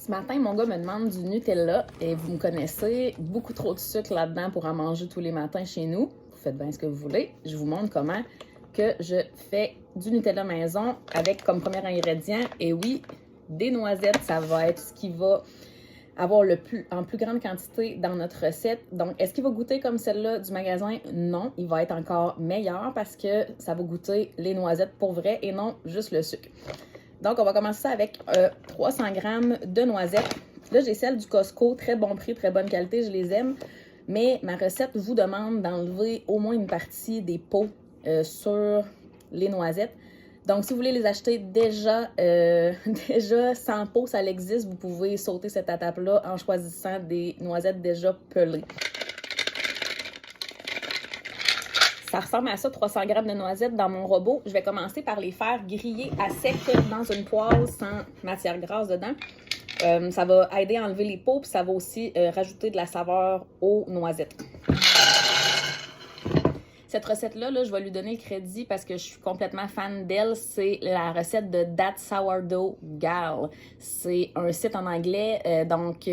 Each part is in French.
Ce matin, mon gars me demande du Nutella et vous me connaissez, beaucoup trop de sucre là-dedans pour en manger tous les matins chez nous. Vous faites bien ce que vous voulez. Je vous montre comment que je fais du Nutella maison avec comme premier ingrédient, et oui, des noisettes. Ça va être ce qui va avoir en plus grande quantité dans notre recette. Donc, est-ce qu'il va goûter comme celle-là du magasin? Non, il va être encore meilleur parce que ça va goûter les noisettes pour vrai et non juste le sucre. Donc, on va commencer avec 300 g de noisettes. Là, j'ai celle du Costco, très bon prix, très bonne qualité, je les aime. Mais ma recette vous demande d'enlever au moins une partie des peaux sur les noisettes. Donc, si vous voulez les acheter déjà sans peau, ça existe. Vous pouvez sauter cette étape-là en choisissant des noisettes déjà pelées. Ça ressemble à ça, 300 g de noisettes dans mon robot. Je vais commencer par les faire griller à sec dans une poêle sans matière grasse dedans. Ça va aider à enlever les peaux, puis ça va aussi rajouter de la saveur aux noisettes. Cette recette-là, je vais lui donner le crédit parce que je suis complètement fan d'elle. C'est la recette de That Sourdough Gal. C'est un site en anglais, donc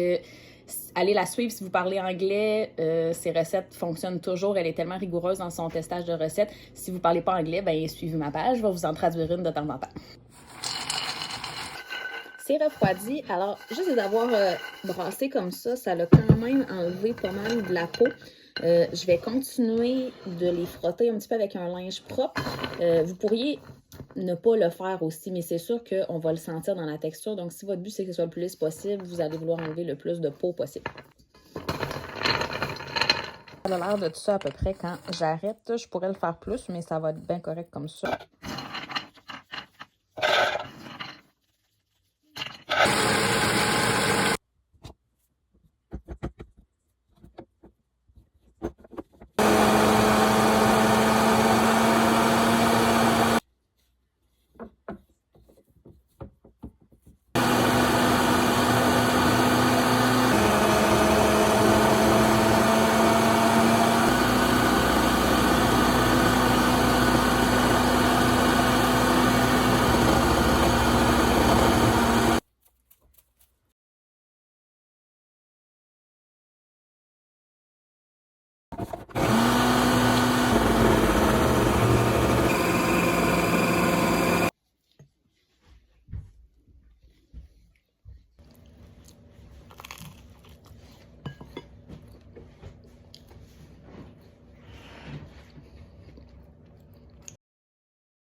allez la suivre si vous parlez anglais. Ses recettes fonctionnent toujours. Elle est tellement rigoureuse dans son testage de recettes. Si vous ne parlez pas anglais, ben suivez ma page. Je vais vous en traduire une de temps en temps. C'est refroidi. Alors, juste de l'avoir brassé comme ça l'a quand même enlevé pas mal de la peau. Je vais continuer de les frotter un petit peu avec un linge propre. Vous pourriez ne pas le faire aussi, mais c'est sûr qu'on va le sentir dans la texture. Donc, si votre but, c'est que ce soit le plus lisse possible, vous allez vouloir enlever le plus de peau possible. Ça a l'air de tout ça à peu près quand j'arrête. Je pourrais le faire plus, mais ça va être bien correct comme ça.